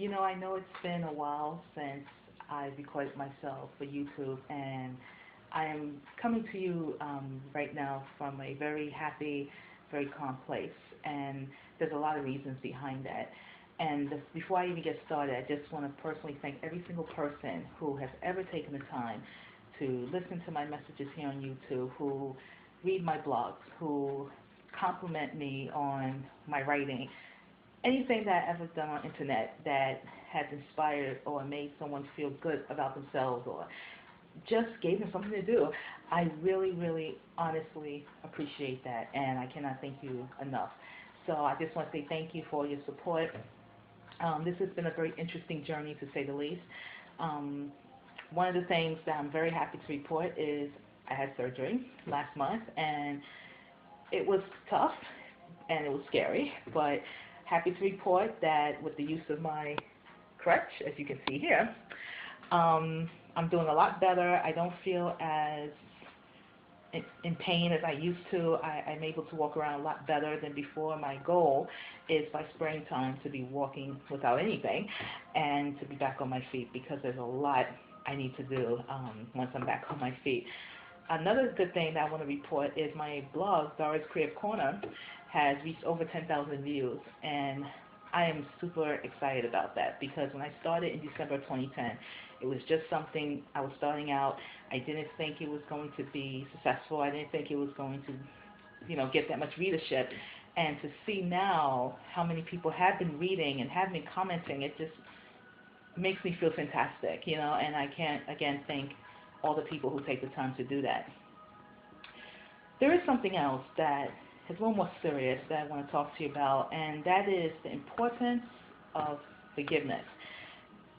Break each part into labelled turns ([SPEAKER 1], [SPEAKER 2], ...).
[SPEAKER 1] I know it's been a while since I recorded myself for YouTube, and I am coming to you right now from a very happy, very calm place. And there's a lot of reasons behind that. And before I even get started, I just want to personally thank every single person who has ever taken the time to listen to my messages here on YouTube, who read my blogs, who compliment me on my writing, anything that I've ever done on internet that has inspired or made someone feel good about themselves or just gave them something to do. I really, really, honestly appreciate that, and I cannot thank you enough. So I just want to say thank you for your support. This has been a very interesting journey, to say the least. Um, One of the things that I'm very happy to report is I had surgery last month, and it was tough and it was scary, but happy to report that with the use of my crutch, as you can see here, I'm doing a lot better. I don't feel as in pain as I used to. I'm able to walk around a lot better than before. My goal is by springtime to be walking without anything and to be back on my feet, because there's a lot I need to do once I'm back on my feet. Another good thing that I want to report is my blog, Dora's Creative Corner, has reached over 10,000 views, and I am super excited about that, because when I started in December 2010, it was just something I was starting out. I didn't think it was going to be successful. I didn't think it was going to, get that much readership. And to see now how many people have been reading and have been commenting, it just makes me feel fantastic, and I can't, again, thank all the people who take the time to do that. There is something else that is a little more serious that I want to talk to you about, and that is the importance of forgiveness.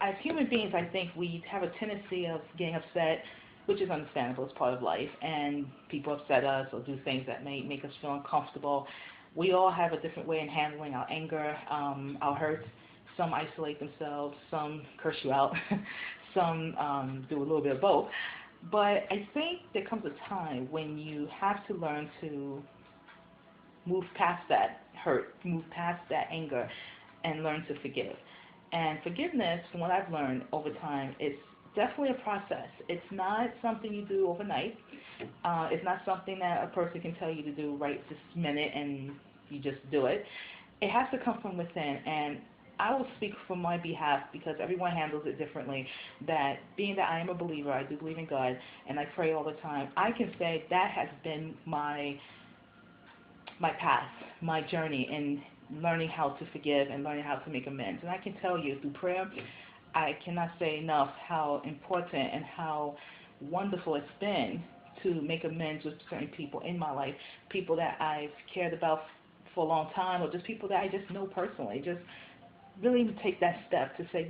[SPEAKER 1] As human beings, I think we have a tendency of getting upset, which is understandable. It's part of life, and people upset us or do things that may make us feel uncomfortable. We all have a different way in handling our anger, our hurt. Some isolate themselves, some curse you out, some do a little bit of both. But I think there comes a time when you have to learn to move past that hurt, move past that anger, and learn to forgive. And forgiveness, from what I've learned over time, is definitely a process. It's not something you do overnight. It's not something that a person can tell you to do right this minute and you just do it. It has to come from within. And I will speak from my behalf, because everyone handles it differently, that being that I am a believer, I do believe in God, and I pray all the time, I can say that has been my path, my journey in learning how to forgive and learning how to make amends. And I can tell you, through prayer, I cannot say enough how important and how wonderful it's been to make amends with certain people in my life, people that I've cared about for a long time, or just people that I just know personally. Just really take that step to say,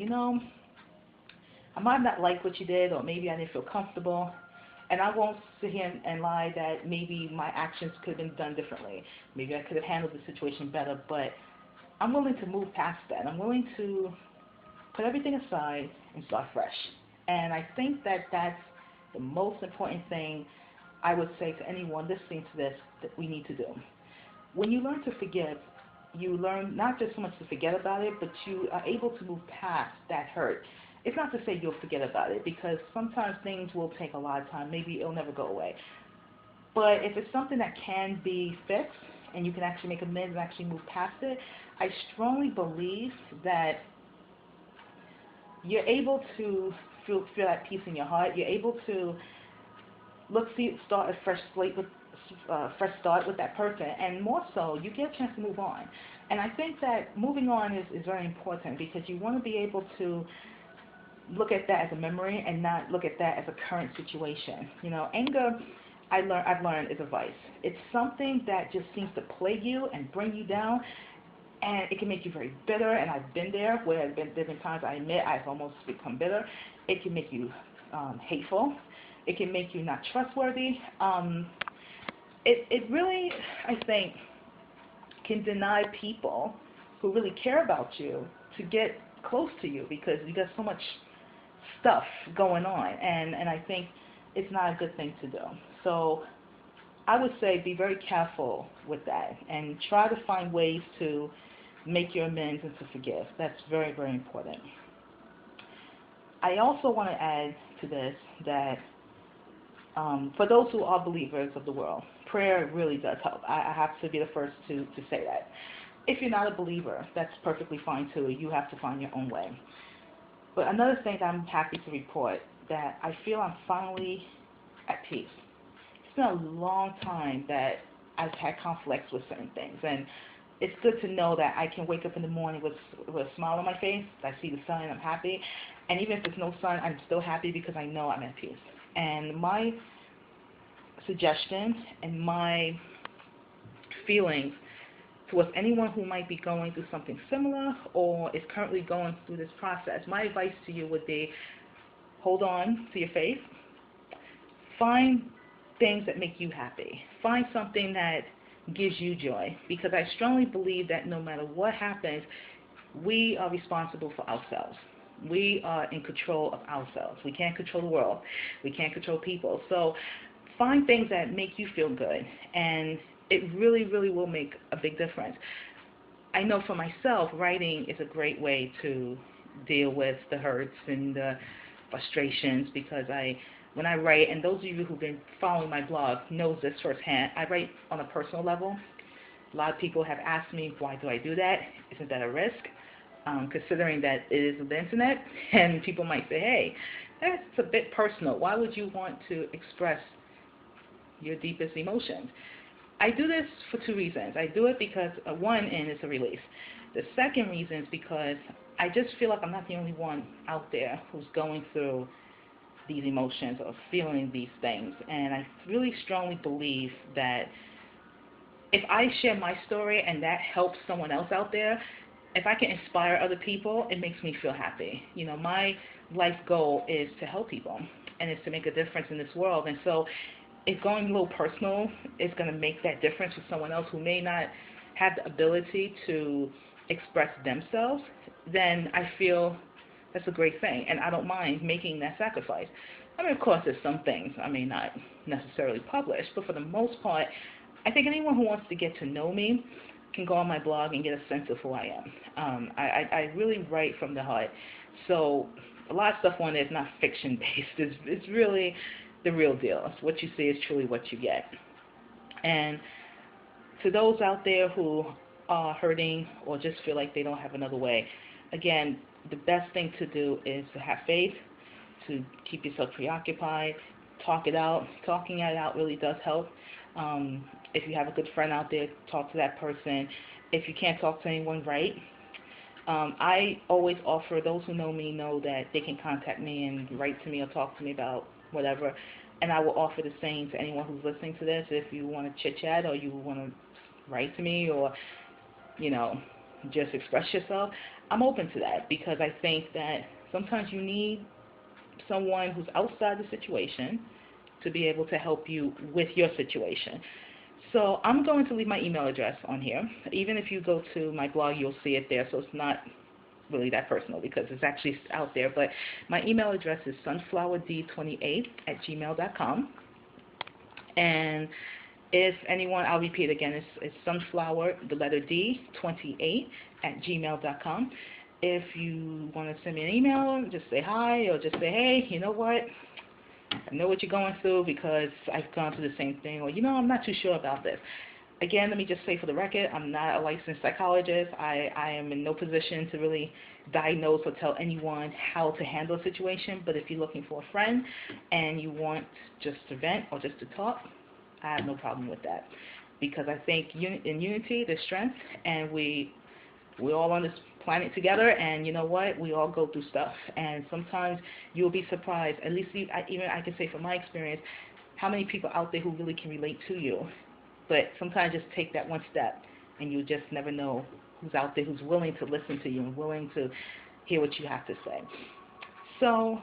[SPEAKER 1] I might not like what you did, or maybe I didn't feel comfortable, and I won't sit here and lie that maybe my actions could have been done differently. Maybe I could have handled the situation better, but I'm willing to move past that. I'm willing to put everything aside and start fresh. And I think that that's the most important thing I would say to anyone listening to this that we need to do. When you learn to forgive, you learn not just so much to forget about it, but you are able to move past that hurt. It's not to say you'll forget about it, because sometimes things will take a lot of time. Maybe it'll never go away. But if it's something that can be fixed and you can actually make amends and actually move past it, I strongly believe that you're able to feel that peace in your heart. You're able to start a fresh slate with fresh start with that person, and more so, you get a chance to move on. And I think that moving on is very important, because you want to be able to look at that as a memory and not look at that as a current situation. Anger, I've learned, is a vice. It's something that just seems to plague you and bring you down, and it can make you very bitter. And I've been there, where there have been times I admit I've almost become bitter. It can make you hateful. It can make you not trustworthy. It really, I think, can deny people who really care about you to get close to you, because you got so much stuff going on, and I think it's not a good thing to do. So I would say be very careful with that, and try to find ways to make your amends and to forgive. That's very, very important. I also want to add to this that for those who are believers of the world, prayer really does help. I have to be the first to say that. If you're not a believer, that's perfectly fine too. You have to find your own way. But another thing that I'm happy to report that I feel I'm finally at peace. It's been a long time that I've had conflicts with certain things, and it's good to know that I can wake up in the morning with a smile on my face. I see the sun, I'm happy, and even if there's no sun, I'm still happy because I know I'm at peace. And my suggestion and my feelings towards anyone who might be going through something similar or is currently going through this process, my advice to you would be hold on to your faith. Find things that make you happy. Find something that gives you joy, because I strongly believe that no matter what happens, we are responsible for ourselves. We are in control of ourselves. We can't control the world. We can't control people. So find things that make you feel good, and it really, really will make a big difference. I know for myself, writing is a great way to deal with the hurts and the frustrations, because when I write, and those of you who've been following my blog knows this firsthand, I write on a personal level. A lot of people have asked me, why do I do that? Isn't that a risk? Considering that it is the internet, and people might say, hey, that's a bit personal. Why would you want to express your deepest emotions? I do this for two reasons. I do it because, one, and it's a release. The second reason is because I just feel like I'm not the only one out there who's going through these emotions or feeling these things. And I really strongly believe that if I share my story and that helps someone else out there, if I can inspire other people, it makes me feel happy. You know, my life goal is to help people, and it's to make a difference in this world. And so if going a little personal is going to make that difference for someone else who may not have the ability to express themselves, then I feel that's a great thing, and I don't mind making that sacrifice. I mean, of course, there's some things I may not necessarily publish, but for the most part, I think anyone who wants to get to know me can go on my blog and get a sense of who I am. I really write from the heart. So a lot of stuff on there is not fiction-based. It's really the real deal. What you see is truly what you get. And to those out there who are hurting or just feel like they don't have another way, again, the best thing to do is to have faith, to keep yourself preoccupied, talk it out. Talking it out really does help. If you have a good friend out there, talk to that person. If you can't talk to anyone, write. I always offer, those who know me know that they can contact me and write to me or talk to me about whatever, and I will offer the same to anyone who's listening to this. If you want to chit-chat or you want to write to me or, you know, just express yourself, I'm open to that, because I think that sometimes you need someone who's outside the situation to be able to help you with your situation. So I'm going to leave my email address on here. Even if you go to my blog, you'll see it there, so it's not really that personal because it's actually out there. But my email address is sunflowerd28@gmail.com. And if anyone, I'll repeat again, it's sunflower, the letter D, 28@gmail.com. If you want to send me an email, just say hi or just say, hey, you know what? I know what you're going through because I've gone through the same thing, or, you know, I'm not too sure about this. Again, let me just say for the record, I'm not a licensed psychologist. I am in no position to really diagnose or tell anyone how to handle a situation, but if you're looking for a friend and you want just to vent or just to talk, I have no problem with that, because I think in unity there's strength, and we're all on this planet together, and you know what? We all go through stuff, and sometimes you'll be surprised, at least even I can say from my experience, how many people out there who really can relate to you. But sometimes just take that one step, and you just never know who's out there who's willing to listen to you and willing to hear what you have to say. So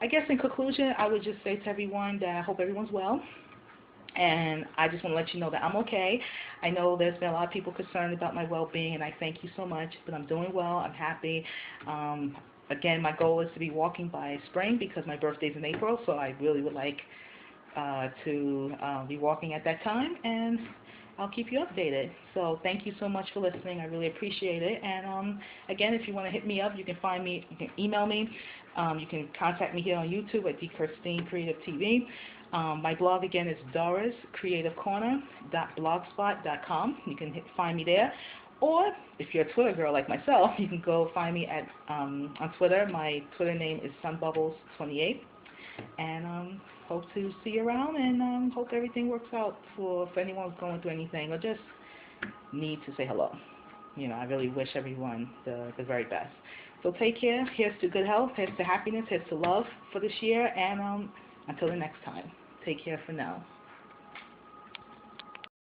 [SPEAKER 1] I guess in conclusion, I would just say to everyone that I hope everyone's well. And I just want to let you know that I'm okay. I know there's been a lot of people concerned about my well-being, and I thank you so much, but I'm doing well. I'm happy. Again, my goal is to be walking by spring because my birthday's in April, so I really would like to be walking at that time. And I'll keep you updated. So thank you so much for listening. I really appreciate it. And again, if you want to hit me up, you can find me. You can email me. You can contact me here on YouTube at DChristine Creative TV. My blog again is doriscreativecorner.blogspot.com. You can find me there. Or if you're a Twitter girl like myself, you can go find me at on Twitter. My Twitter name is sunbubbles28. And hope to see you around, and hope everything works out for anyone who's going through anything or just need to say hello. I really wish everyone the very best. So take care. Here's to good health. Here's to happiness. Here's to love for this year. And until the next time, take care for now.